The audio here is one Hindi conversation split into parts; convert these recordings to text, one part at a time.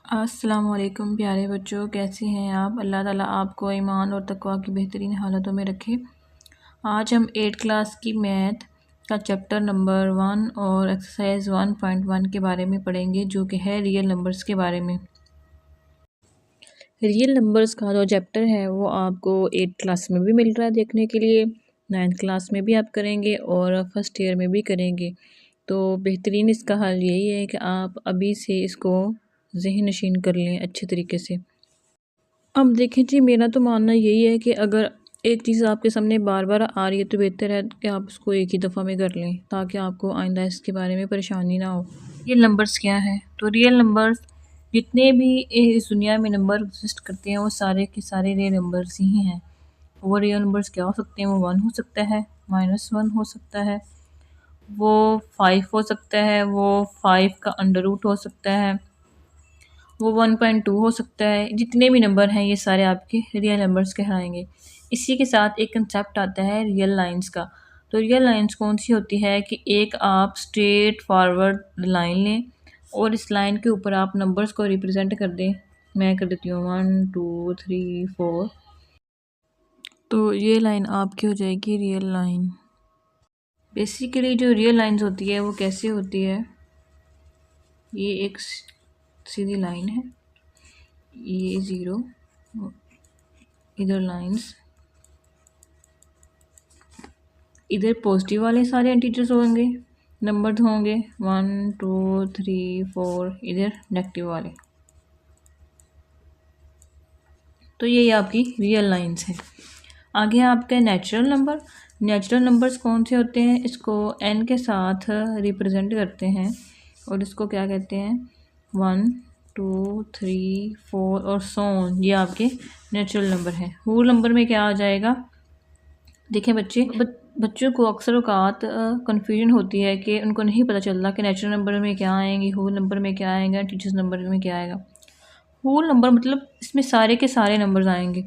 अस्सलाम वालेकुम प्यारे बच्चों, कैसे हैं आप। अल्लाह ताला आपको ईमान और तकवा की बेहतरीन हालतों में रखे। आज हम 8 क्लास की मैथ का चैप्टर नंबर 1 और एक्सरसाइज 1.1 के बारे में पढ़ेंगे, जो कि है रियल नंबर्स के बारे में। रियल नंबर्स का जो चैप्टर है वो आपको 8 क्लास में भी मिल रहा है देखने के लिए, 9th क्लास में भी आप करेंगे और फर्स्ट ईयर में भी करेंगे। तो बेहतरीन इसका हल यही है कि आप अभी से इसको ज़हन नशीन कर लें अच्छे तरीके से। अब देखें जी, मेरा तो मानना यही है कि अगर एक चीज़ आपके सामने बार बार आ रही है तो बेहतर है कि आप उसको एक ही दफ़ा में कर लें, ताकि आपको आइंदा इसके बारे में परेशानी ना हो। रियल नंबर्स क्या है? तो रियल नंबर्स जितने भी इस दुनिया में नंबर एग्जिस्ट करते हैं वो सारे के सारे रियल नंबर्स ही हैं। वो रियल नंबर्स क्या हो सकते हैं? वो 1 हो सकता है, -1 हो सकता है, वो 5 हो सकता है, वो 5 का अंडर रूट हो सकता है, वो 1.2 हो सकता है। जितने भी नंबर हैं ये सारे आपके रियल नंबर्स कहलाएंगे। इसी के साथ एक कंसेप्ट आता है रियल लाइंस का। तो रियल लाइंस कौन सी होती है कि एक आप स्ट्रेट फॉरवर्ड लाइन लें और इस लाइन के ऊपर आप नंबर्स को रिप्रेजेंट कर दें। मैं कर देती हूँ 1 2 3 4। तो ये लाइन आपकी हो जाएगी रियल लाइन। बेसिकली जो रियल लाइंस होती है वो कैसे होती है, ये एक सीधी लाइन है, ये 0, इधर लाइंस, इधर पॉजिटिव वाले सारे इंटीजर्स होंगे, नंबर्स होंगे 1 2 3 4, इधर नेगेटिव वाले। तो ये आपकी रियल लाइंस है। आगे है आपका नेचुरल नंबर। नेचुरल नंबर्स कौन से होते हैं? इसको n के साथ रिप्रेजेंट करते हैं और इसको क्या कहते हैं? 1 2 3 4 और सो ऑन। ये आपके नेचुरल नंबर हैं। होल नंबर में क्या आ जाएगा? देखें बच्चों को अक्सर औकात कन्फ्यूजन होती है कि उनको नहीं पता चलता कि नेचुरल नंबर में क्या आएंगे, होल नंबर में क्या आएगा, टीचर्स नंबर में क्या आएगा। होल नंबर मतलब इसमें सारे के सारे नंबर्स आएंगे,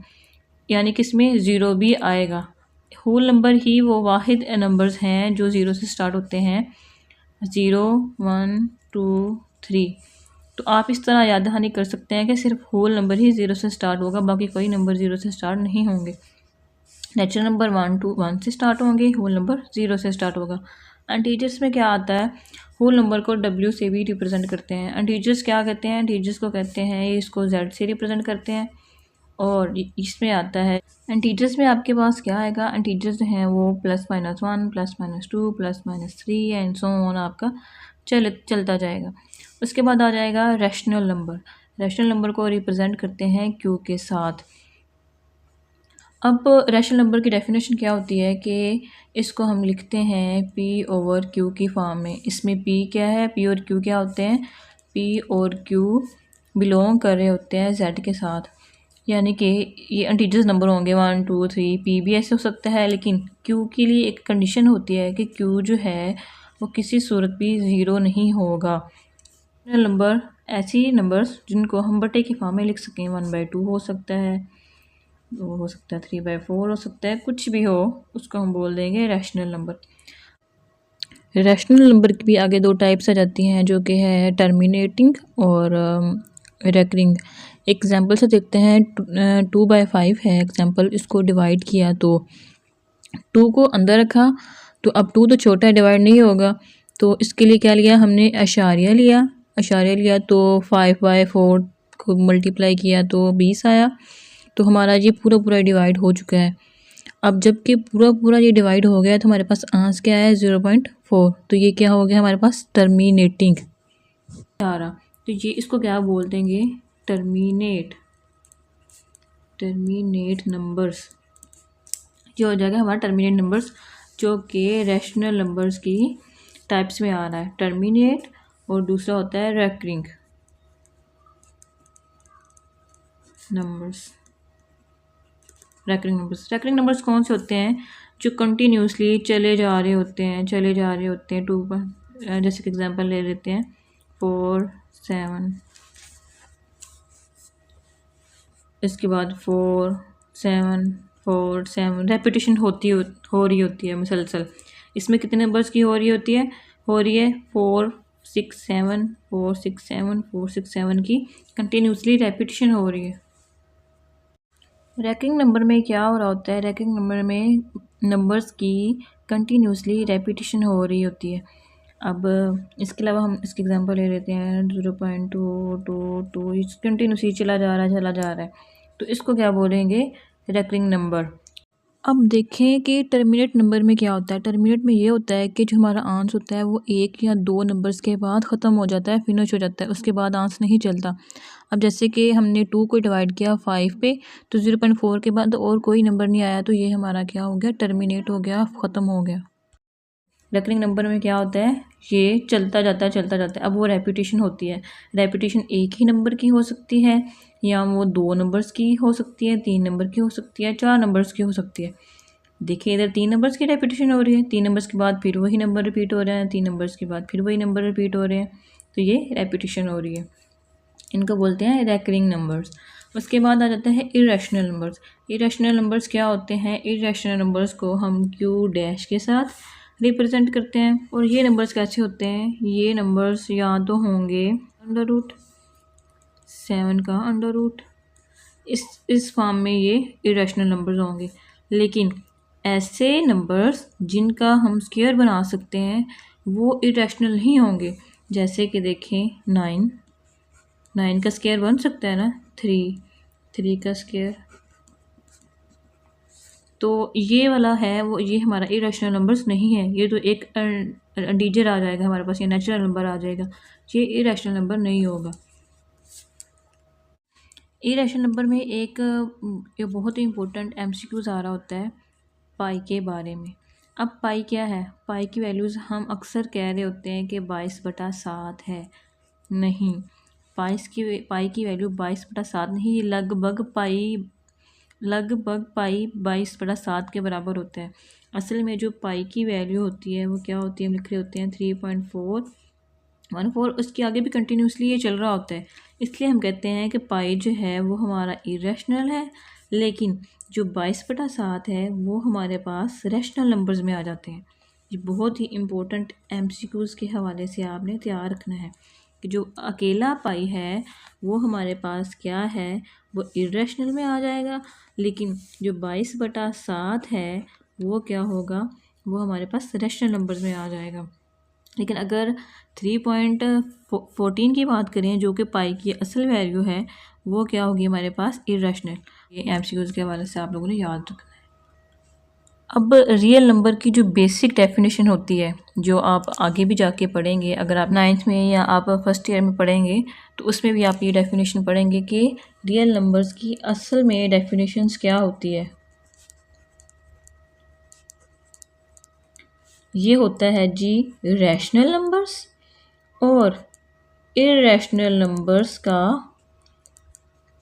यानी कि इसमें ज़ीरो भी आएगा। होल नंबर ही वो वाहिद नंबर्स हैं जो ज़ीरो से स्टार्ट होते हैं, 0 1 2 3। तो आप इस तरह याद दहानी कर सकते हैं कि सिर्फ होल नंबर ही ज़ीरो से स्टार्ट होगा, बाकी कोई नंबर ज़ीरो से स्टार्ट नहीं होंगे। नेचुरल नंबर 1 से स्टार्ट होंगे, होल नंबर 0 से स्टार्ट होगा। इंटीजर्स में क्या आता है? होल नंबर को W से भी रिप्रेजेंट करते हैं। इंटीजर्स क्या कहते हैं? इंटीजर्स को कहते हैं, इसको Z से रिप्रेजेंट करते हैं। और इसमें आता है इंटीजर्स में आपके पास क्या आएगा? इंटीजर्स हैं वो +-1 +-2 +-3 एंड सो ऑन आपका चलता जाएगा। उसके बाद आ जाएगा रैशनल नंबर। रैशनल नंबर को रिप्रेजेंट करते हैं Q के साथ। अब रैशनल नंबर की डेफिनेशन क्या होती है कि इसको हम लिखते हैं P/Q की फॉर्म में। इसमें P क्या है? P और Q क्या होते हैं? P और Q बिलोंग कर रहे होते हैं Z के साथ, यानी कि ये इंटीजर्स नंबर होंगे 1 2 3। P भी ऐसे हो सकता है, लेकिन Q के लिए एक कंडीशन होती है कि Q जो है वो किसी सूरत भी ज़ीरो नहीं होगा। नंबर ऐसी नंबर्स जिनको हम बटे की फॉर्म में लिख सकें, 1/2 हो सकता है, वो हो सकता है 3/4 हो सकता है, कुछ भी हो उसको हम बोल देंगे रैशनल नंबर। रैशनल नंबर की भी आगे 2 टाइप्स आ जाती हैं, जो कि है टर्मिनेटिंग और रेकरिंग। एग्जांपल से देखते हैं, 2/5 है एग्जांपल, इसको डिवाइड किया तो 2 को अंदर रखा तो अब 2 तो छोटा है, डिवाइड नहीं होगा, तो इसके लिए क्या लिया हमने? अशारिया लिया तो 5/4 को मल्टीप्लाई किया तो 20 आया। तो हमारा ये पूरा डिवाइड हो चुका है। अब जबकि पूरा ये डिवाइड हो गया तो हमारे पास आंसर क्या है? 0.4। तो ये क्या हो गया हमारे पास? टर्मिनेटिंग आ रहा। तो ये इसको क्या बोल देंगे? Terminate numbers. ये हो जाएगा हमारा टर्मिनेट नंबर्स, जो कि रैशनल नंबर्स की टाइप्स में आ रहा है। टर्मिनेट और दूसरा होता है रेकरिंग नंबर्स। रेकरिंग नंबर्स कौन से होते हैं? जो कंटिन्यूसली चले जा रहे होते हैं 2 पर। जैसे कि एग्जांपल ले लेते हैं 4 7, इसके बाद 4 7 4 7, रेपिटेशन हो रही होती है मुसलसल। इसमें कितने नंबर्स की हो रही है? 4 467 की कंटिन्यूसली रेपिटेशन हो रही है। रैकिंग नंबर में क्या हो रहा होता है? रैकिंग नंबर में नंबर्स की कंटिन्यूसली रेपिटेशन हो रही होती है। अब इसके अलावा हम इसकी एग्जांपल ले लेते हैं 0.222 कंटिन्यूसली चला जा रहा है, तो इसको क्या बोलेंगे? Ranking number. अब देखें कि टर्मिनेट नंबर में क्या होता है। टर्मिनेट में ये होता है कि जो हमारा आंस होता है वो 1 या 2 नंबर्स के बाद ख़त्म हो जाता है, फिनिश हो जाता है, उसके बाद आंस नहीं चलता। अब जैसे कि हमने 2 को डिवाइड किया 5 पे, तो 0.4 के बाद और कोई नंबर नहीं आया, तो ये हमारा क्या हो गया? टर्मिनेट हो गया, ख़त्म हो गया। रेकरिंग नंबर में क्या होता है? ये चलता जाता है। अब वो रेपिटेशन होती है। रेपिटेशन एक ही नंबर की हो सकती है, या वो 2 नंबर्स की हो सकती है, 3 नंबर की हो सकती है, 4 नंबर्स की हो सकती है। देखिए इधर 3 नंबर्स की रेपिटेशन हो रही है, 3 नंबर्स के बाद फिर वही नंबर रिपीट हो रहे हैं, 3 नंबर्स के बाद फिर वही नंबर रिपीट हो रहे हैं, तो ये रेपिटेशन हो रही है। इनको बोलते हैं रेकरिंग नंबर्स। उसके बाद आ जाता है इरेशनल नंबर्स। इरेशनल नंबर्स क्या होते हैं? इरेशनल नंबर्स को हम क्यू डैश के साथ रिप्रेजेंट करते हैं। और ये नंबर्स कैसे होते हैं? ये नंबर्स या तो होंगे √7 का √, इस फॉर्म में ये इरेशनल नंबर्स होंगे। लेकिन ऐसे नंबर्स जिनका हम स्क्वायर बना सकते हैं वो इरेशनल नहीं होंगे। जैसे कि देखें 9 का स्क्वायर बन सकता है ना, 3 का स्क्वायर, तो ये वाला है वो, ये हमारा इरेशनल नंबर्स नहीं है। ये तो एक इंटीजर आ जाएगा हमारे पास, या नेचुरल नंबर आ जाएगा, ये इरेशनल नंबर नहीं होगा। इरेशनल नंबर में एक बहुत ही इंपॉर्टेंट MCQs आ रहा होता है पाई के बारे में। अब पाई क्या है? पाई की वैल्यूज़ हम अक्सर कह रहे होते हैं कि 22/7 है। नहीं, पाई की वैल्यू 22/7 नहीं, ये लगभग पाई 22/7 के बराबर होता है। असल में जो पाई की वैल्यू होती है वो क्या होती है? हम लिख रहे होते हैं 3.414, उसके आगे भी कंटिन्यूसली ये चल रहा होता है। इसलिए हम कहते हैं कि पाई जो है वो हमारा इरेशनल है, लेकिन जो 22/7 है वो हमारे पास रैशनल नंबर्स में आ जाते हैं। ये बहुत ही इम्पोर्टेंट MCQs के हवाले से आपने तैयार रखना है कि जो अकेला पाई है वो हमारे पास क्या है? वो इरेशनल में आ जाएगा, लेकिन जो 22/7 है वो क्या होगा? वो हमारे पास रैशनल नंबर्स में आ जाएगा। लेकिन अगर 3.14 की बात करें जो कि पाई की असल वैल्यू है, वो क्या होगी हमारे पास? इरेशनल। ये MCQs के हवाले से आप लोगों ने याद रखना है। अब रियल नंबर की जो बेसिक डेफिनेशन होती है, जो आप आगे भी जाके पढ़ेंगे, अगर आप 9th में या आप फर्स्ट ईयर में पढ़ेंगे तो उसमें भी आप ये डेफिनेशन पढ़ेंगे कि रियल नंबर्स की असल में डेफिनेशंस क्या होती है। ये होता है जी रैशनल नंबर्स और इरेशनल नंबर्स का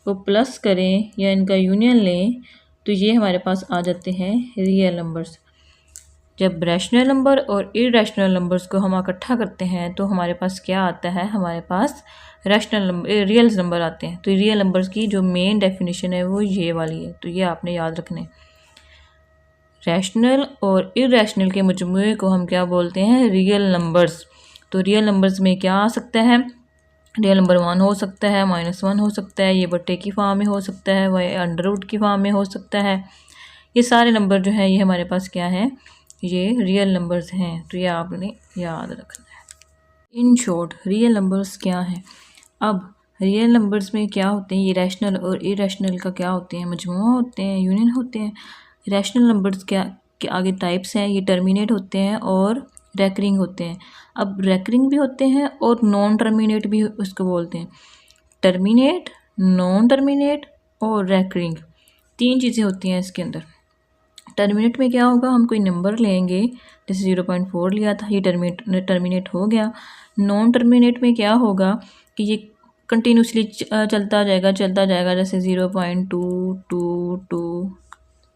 को प्लस करें या इनका यूनियन लें तो ये हमारे पास आ जाते हैं रियल नंबर्स। जब रैशनल नंबर और इरेशनल नंबर्स को हम इकट्ठा करते हैं तो हमारे पास क्या आता है? हमारे पास रैशनल नंबर, रियल नंबर आते हैं। तो रियल नंबर्स की जो मेन डेफिनेशन है वो ये वाली है, तो ये आपने याद रखना है। रैशनल और इरेशनल के मजमूए को हम क्या बोलते हैं? Real numbers. तो रियल नंबर्स में क्या आ सकता है? रियल नंबर 1 हो सकता है, -1 हो सकता है, ये बट्टे की फॉर्म में हो सकता है, वह अंडर रूट की फॉर्म में हो सकता है। ये सारे नंबर जो हैं ये हमारे पास क्या हैं? ये रियल नंबर्स हैं, तो ये आपने याद रखना है। इन शॉर्ट रियल नंबर्स क्या हैं? अब रियल नंबर्स में क्या होते हैं? ये रैशनल और इरेशनल का क्या होते हैं? मजमूआ होते हैं, यूनियन होते हैं। रैशनल नंबर्स क्या के आगे टाइप्स हैं, ये टर्मिनेट होते हैं और रैकरिंग होते हैं। अब रैकरिंग भी होते हैं और नॉन टर्मिनेट भी उसको बोलते हैं। टर्मिनेट, नॉन टर्मिनेट और रैकरिंग, 3 चीज़ें होती हैं इसके अंदर। टर्मिनेट में क्या होगा? हम कोई नंबर लेंगे, जैसे 0.4 लिया था, ये टर्मिनेट हो गया। नॉन टर्मिनेट में क्या होगा कि ये कंटिन्यूसली चलता जाएगा, जैसे 0.222,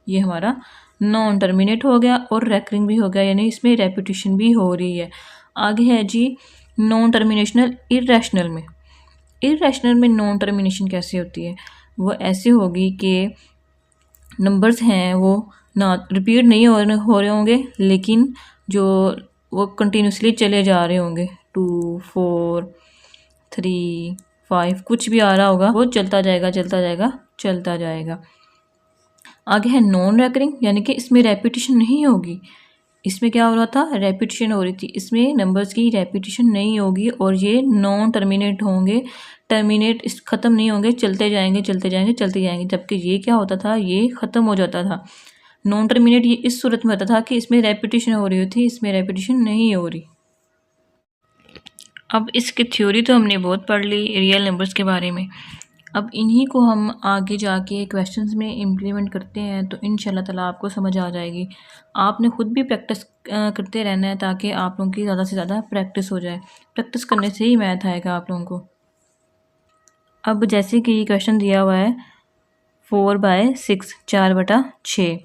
ये हमारा नॉन टर्मिनेट हो गया और रैकरिंग भी हो गया, यानी इसमें रेपिटेशन भी हो रही है। आगे है जी नॉन टर्मिनेशनल इरेशनल में। इरेशनल में नॉन टर्मिनेशन कैसे होती है? वो ऐसे होगी कि नंबर्स हैं वो ना रिपीट नहीं हो रहे होंगे, लेकिन जो वो कंटिन्यूसली चले जा रहे होंगे, 2 4 3 5 कुछ भी आ रहा होगा वो चलता जाएगा चलता जाएगा चलता जाएगा। आगे है नॉन रेकरिंग, यानी कि इसमें रेपिटेशन नहीं होगी। इसमें क्या हो रहा था, रेपिटेशन हो रही थी, इसमें नंबर्स की रेपिटेशन नहीं होगी और ये नॉन टर्मिनेट होंगे, टर्मिनेट इस ख़त्म नहीं होंगे, चलते जाएंगे चलते जाएंगे चलते जाएंगे। जबकि ये क्या होता था, ये ख़त्म हो जाता था। नॉन टर्मिनेट ये इस सूरत में होता था कि इसमें रेपिटेशन हो रही थी, इसमें रेपिटेशन नहीं हो रही। अब इसकी थ्योरी तो हमने बहुत पढ़ ली रियल नंबर्स के बारे में। अब इन्हीं को हम आगे जाके क्वेश्चंस में इम्प्लीमेंट करते हैं तो इंशाल्लाह ताला आपको समझ आ जाएगी। आपने ख़ुद भी प्रैक्टिस करते रहना है ताकि आप लोगों की ज़्यादा से ज़्यादा प्रैक्टिस हो जाए। प्रैक्टिस करने से ही मैथ आएगा आप लोगों को। अब जैसे कि ये क्वेश्चन दिया हुआ है 4/6 4/6।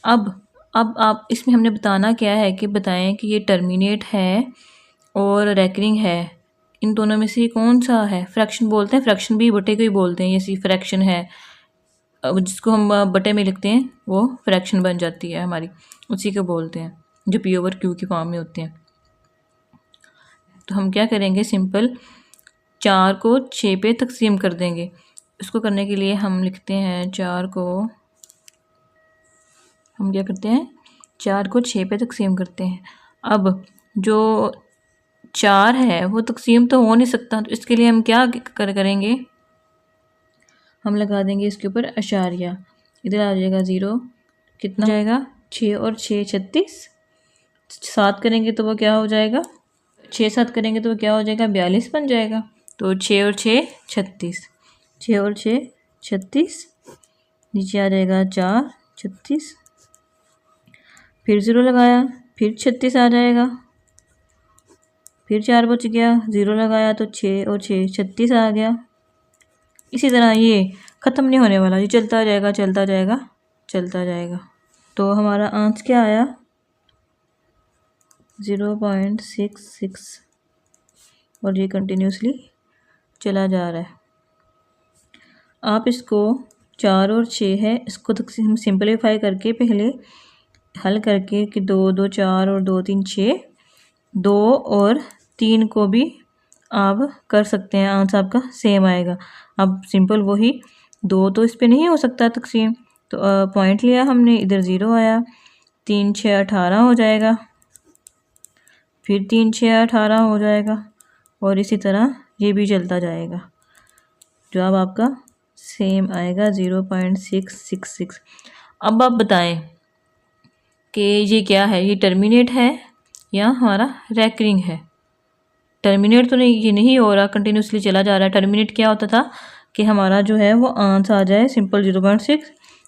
अब आप इसमें हमने बताना क्या है कि बताएं कि ये टर्मिनेट है और रेकरिंग है, इन दोनों में से कौन सा है। फ्रैक्शन बोलते हैं, फ्रैक्शन भी बटे को ही बोलते हैं। जैसे फ्रैक्शन है, अब जिसको हम बटे में लिखते हैं वो फ्रैक्शन बन जाती है हमारी, उसी को बोलते हैं जो पी ओवर क्यू की फॉर्म में होते हैं। तो हम क्या करेंगे, सिंपल 4 को 6 पे तकसीम कर देंगे। इसको करने के लिए हम लिखते हैं 4 को, हम क्या करते हैं 4 को 6 पे तकसीम करते हैं। अब जो 4 है वो तकसीम तो हो नहीं सकता, तो इसके लिए हम क्या करेंगे, हम लगा देंगे इसके ऊपर अशारिया। इधर आ जाएगा 0, कितना जाएगा 6 और 6 36, 7 करेंगे तो वो क्या हो जाएगा, 6 7 करेंगे तो वो क्या हो जाएगा 42 बन जाएगा। तो 6 और 6 36, 6 और 6 36, नीचे आ जाएगा 4 36, फिर 0 लगाया, फिर 36 आ जाएगा, फिर 4 बच गया, 0 लगाया तो 6 और 6 36 आ गया। इसी तरह ये ख़त्म नहीं होने वाला, ये चलता जाएगा चलता जाएगा चलता जाएगा। तो हमारा आंसर क्या आया 0.66 और ये कंटिन्यूसली चला जा रहा है। आप इसको 4 और 6 है, इसको हम सिंपलीफाई करके पहले हल करके कि 2 2 4 और 2 3 6, 2 और 3 को भी आप कर सकते हैं, आंसर आपका सेम आएगा। अब सिंपल वही 2 तो इस पे नहीं हो सकता तकसीम, तो पॉइंट लिया हमने, इधर 0 आया, 3 6 18 हो जाएगा, फिर 3 6 18 हो जाएगा और इसी तरह ये भी चलता जाएगा। जवाब आपका सेम आएगा 0.666। अब आप बताएं कि ये क्या है, ये टर्मिनेट है या हमारा रेकरिंग है। टर्मिनेट तो नहीं, ये नहीं हो रहा, कंटिन्यूसली चला जा रहा है। टर्मिनेट क्या होता था कि हमारा जो है वो आंसर आ जाए सिंपल 0.6,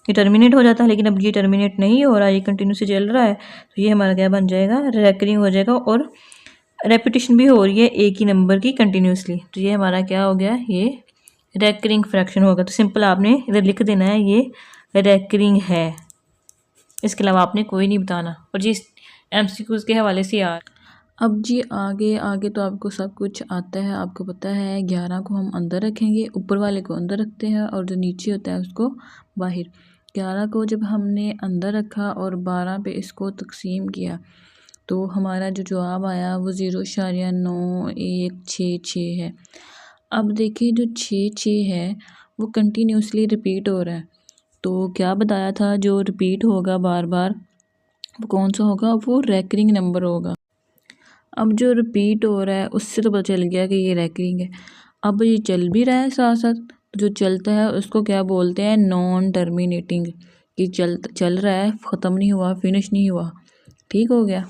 ये टर्मिनेट हो जाता है। लेकिन अब ये टर्मिनेट नहीं हो रहा, ये कंटिन्यूसली चल रहा है, तो ये हमारा क्या बन जाएगा, रेकरिंग हो जाएगा और रेपिटेशन भी हो रही है एक ही नंबर की कंटिन्यूसली, तो ये हमारा क्या हो गया, ये रेकरिंग फ्रैक्शन होगा। तो सिंपल आपने इधर लिख देना है ये रेकरिंग है, इसके अलावा आपने कोई नहीं बताना। और जी MCQs के हवाले से यार, अब जी आगे आगे तो आपको सब कुछ आता है। आपको पता है 11 को हम अंदर रखेंगे, ऊपर वाले को अंदर रखते हैं और जो नीचे होता है उसको बाहर। 11 को जब हमने अंदर रखा और 12 पे इसको तकसीम किया तो हमारा जो जवाब आया वो 0.9166 है। अब देखिए जो 6 है वो कंटिन्यूसली रिपीट हो रहा है, तो क्या बताया था जो रिपीट होगा बार बार वो कौन सा होगा, वो रेकरिंग नंबर होगा। अब जो रिपीट हो रहा है उससे तो पता चल गया कि ये रेकरिंग है। अब ये चल भी रहा है साथ साथ, जो चलता है उसको क्या बोलते हैं, नॉन टर्मिनेटिंग, कि चल रहा है, ख़त्म नहीं हुआ, फिनिश नहीं हुआ, ठीक हो गया।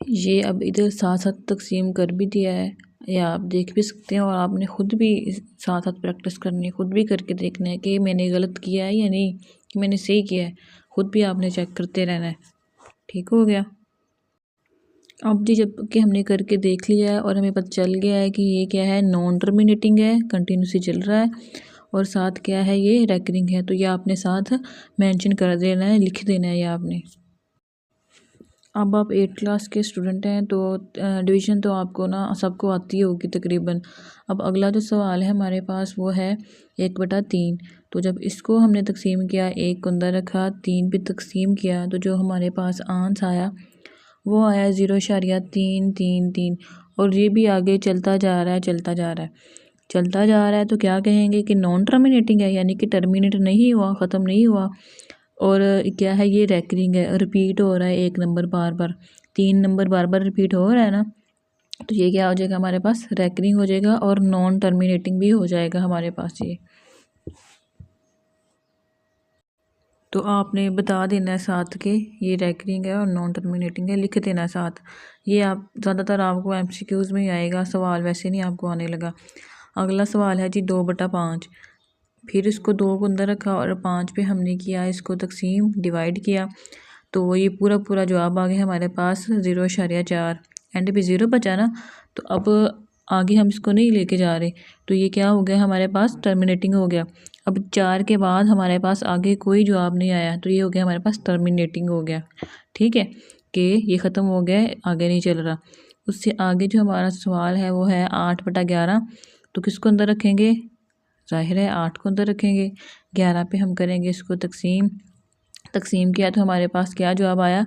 ये अब इधर साथ साथ तकसीम कर भी दिया है, या आप देख भी सकते हैं और आपने ख़ुद भी साथ साथ प्रैक्टिस करनी है, ख़ुद भी करके देखना है कि मैंने गलत किया है या नहीं, कि मैंने सही किया है, ख़ुद भी आपने चेक करते रहना है, ठीक हो गया। अब जी जब कि हमने करके देख लिया है और हमें पता चल गया है कि ये क्या है, नॉन टर्मिनेटिंग है, कंटिन्यूसली चल रहा है, और साथ क्या है, ये रेकरिंग है, तो ये आपने साथ मेंशन कर देना है, लिख देना है ये आपने। अब आप 8th क्लास के स्टूडेंट हैं तो डिवीज़न तो आपको ना सबको आती होगी तकरीबन। अब अगला जो सवाल है हमारे पास वो है 1/3। तो जब इसको हमने तकसीम किया, 1 को अंदर रखा, 3 पे तकसीम किया, तो जो हमारे पास आंसर आया वो आया 0.333 और ये भी आगे चलता जा रहा है चलता जा रहा है चलता जा रहा है। तो क्या कहेंगे कि नॉन टर्मिनेटिंग है, यानी कि टर्मिनेट नहीं हुआ, ख़त्म नहीं हुआ। और क्या है, ये रैकरिंग है, रिपीट हो रहा है एक नंबर बार बार, 3 नंबर बार बार रिपीट हो रहा है ना। तो ये क्या हो जाएगा हमारे पास, रैकरिंग हो जाएगा और नॉन टर्मिनेटिंग भी हो जाएगा हमारे पास ये। तो आपने बता देना है साथ के ये रैकरिंग है और नॉन टर्मिनेटिंग है, लिख देना साथ। ये आप ज़्यादातर आपको एमसीक्यूज़ में ही आएगा सवाल, वैसे नहीं आपको आने लगा। अगला सवाल है जी 2/5। फिर इसको 2 को अंदर रखा और 5 पे हमने किया इसको तकसीम, डिवाइड किया। तो ये पूरा पूरा जवाब आ गया हमारे पास 0.4। एंड पे 0 बचा ना, तो अब आगे हम इसको नहीं लेके जा रहे, तो ये क्या हो गया हमारे पास, टर्मिनेटिंग हो गया। अब 4 के बाद हमारे पास आगे कोई जवाब नहीं आया, तो ये हो गया हमारे पास टर्मिनेटिंग हो गया। ठीक है, कि ये ख़त्म हो गया, आगे नहीं चल रहा। उससे आगे जो हमारा सवाल है वो है 8/11। तो किसको अंदर रखेंगे, ज़ाहिर है 8 को अंदर रखेंगे। 11 पे हम करेंगे इसको तकसीम, तकसीम किया तो हमारे पास क्या जवाब आया,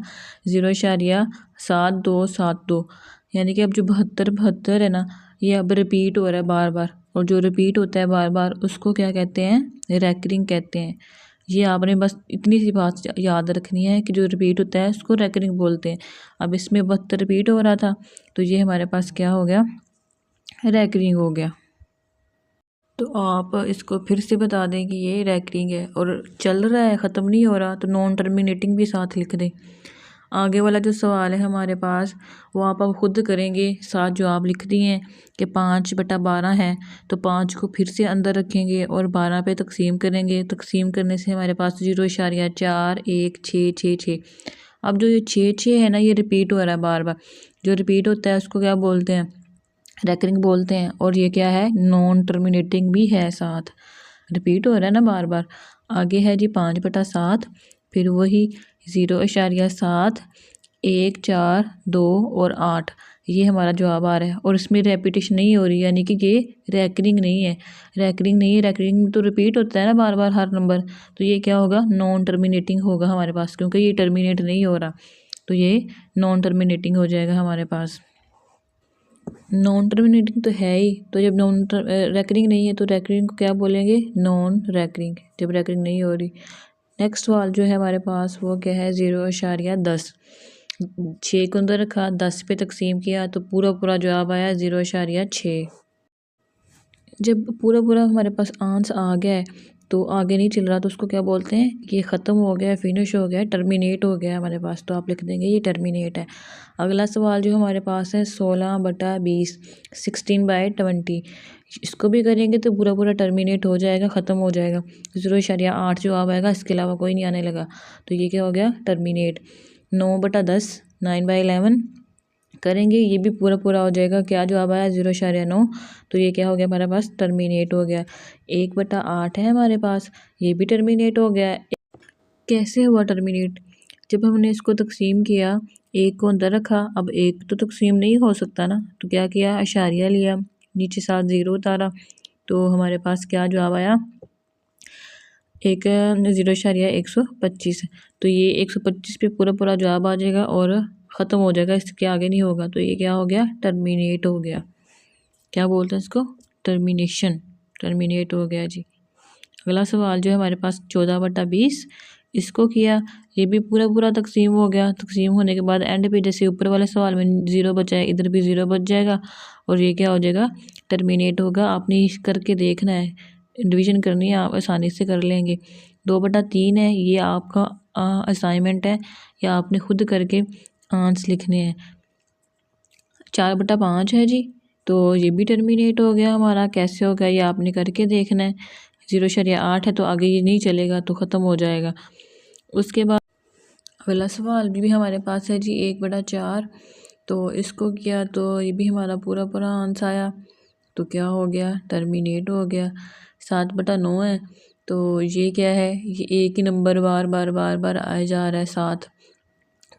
0.7272। यानी कि अब जो 72 है ना, ये अब रिपीट हो रहा है बार बार, और जो रिपीट होता है बार बार उसको क्या कहते हैं, रैकरिंग कहते हैं। ये आपने बस इतनी सी बात याद रखनी है कि जो रिपीट होता है उसको रैकरिंग बोलते हैं। अब इसमें 72 रिपीट हो रहा था, तो ये हमारे पास क्या हो गया, रैकरिंग हो गया। तो आप इसको फिर से बता दें कि ये रैकरिंग है और चल रहा है, ख़त्म नहीं हो रहा, तो नॉन टर्मिनेटिंग भी साथ लिख दें। आगे वाला जो सवाल है हमारे पास वो आप अब खुद करेंगे, साथ जो आप लिख दिए हैं कि 5/12 है, तो 5 को फिर से अंदर रखेंगे और 12 पे तकसीम करेंगे। तकसीम करने से हमारे पास 0.41666। अब जो ये 6 है ना, ये रिपीट हो रहा है बार बार। जो रिपीट होता है उसको क्या बोलते हैं, रैकरिंग बोलते हैं। और ये क्या है, नॉन टर्मिनेटिंग भी है, साथ रिपीट हो रहा है ना बार बार। आगे है जी 5/7, फिर वही 0.7 1 4 2 और 8, ये हमारा जवाब आ रहा है। और इसमें रेपिटेशन नहीं हो रही, यानी कि ये रैकरिंग नहीं है। रैकरिंग नहीं है, रैकरिंग में तो रिपीट होता है ना बार बार हर नंबर, तो ये क्या होगा, नॉन टर्मिनेटिंग होगा हमारे पास, क्योंकि ये टर्मिनेट नहीं हो रहा, तो ये नॉन टर्मिनेटिंग हो जाएगा हमारे पास। नॉन टर्मिनेटिंग तो है ही, तो जब नॉन रैकरिंग नहीं है तो रैकरिंग को क्या बोलेंगे, नॉन रैकरिंग, जब रैकरिंग नहीं हो रही। नेक्स्ट सवाल जो है हमारे पास वो क्या है, 0.10। 6 को अंदर रखा, 10 पे तकसीम किया, तो पूरा पूरा जवाब आया 0.6। जब पूरा पूरा हमारे पास आंसर आ गया है तो आगे नहीं चल रहा, तो उसको क्या बोलते हैं, ये ख़त्म हो गया, फिनिश हो गया, टर्मिनेट हो गया हमारे पास, तो आप लिख देंगे ये टर्मिनेट है। अगला सवाल जो हमारे पास है 16/20, 16/20। इसको भी करेंगे तो पूरा पूरा टर्मिनेट हो जाएगा, ख़त्म हो जाएगा। 0.8 जवाब आएगा, इसके अलावा कोई नहीं आने लगा, तो ये क्या हो गया, टर्मिनेट। 9/10, 9/11 करेंगे, ये भी पूरा पूरा हो जाएगा। क्या जवाब आया, 0.9, तो ये क्या हो गया हमारे पास, टर्मिनेट हो गया। 1/8 है हमारे पास, ये भी टर्मिनेट हो गया। कैसे हुआ टर्मिनेट, जब हमने इसको तकसीम किया, 1 को अंदर रखा, अब 1 तो तकसीम नहीं हो सकता ना, तो क्या किया, अशारिया लिया, नीचे साथ 0 उतारा, तो हमारे पास क्या जवाब आया, 0.125। तो ये 125 पे पूरा पूरा जवाब आ जाएगा और ख़त्म हो जाएगा, इसके आगे नहीं होगा, तो ये क्या हो गया, टर्मिनेट हो गया। क्या बोलते हैं इसको, टर्मिनेशन, टर्मिनेट हो गया जी। अगला सवाल जो है हमारे पास 14/20, इसको किया, ये भी पूरा पूरा तकसीम हो गया। तकसीम होने के बाद एंड पे जैसे ऊपर वाले सवाल में 0 बचा है, इधर भी 0 बच जाएगा और ये क्या हो जाएगा, टर्मिनेट होगा। आपने इस करके देखना है, डिवीज़न करनी है, आप आसानी से कर लेंगे। 2/3 है, ये आपका असाइनमेंट है, या आपने खुद करके आंसर लिखने हैं। 4/5 है जी, तो ये भी टर्मिनेट हो गया हमारा। कैसे हो गया, ये आपने करके देखना है। 0.8 है, तो आगे ये नहीं चलेगा, तो ख़त्म हो जाएगा। उसके बाद अगला सवाल भी हमारे पास है जी 1/4, तो इसको किया तो ये भी हमारा पूरा पूरा आंसर आया, तो क्या हो गया, टर्मिनेट हो गया। 7/9 है, तो ये क्या है, ये एक ही नंबर बार बार बार बार आया जा रहा है 7,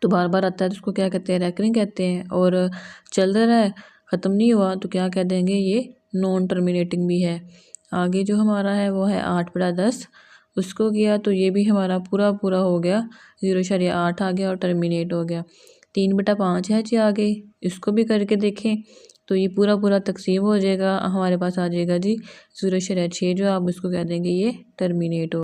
तो बार बार आता है, तो उसको क्या कहते हैं, रैकरिंग कहते हैं। और चल रहा है, ख़त्म नहीं हुआ, तो क्या कह देंगे, ये नॉन टर्मिनेटिंग भी है। आगे जो हमारा है वो है 8/10, उसको किया तो ये भी हमारा पूरा पूरा हो गया, 0.8 आ गया और टर्मिनेट हो गया। 3/5 है जी आगे, इसको भी करके देखें तो ये पूरा पूरा तकसीम हो जाएगा, हमारे पास आ जाएगा जी 0.6 जो आप इसको कह देंगे ये टर्मिनेट हो।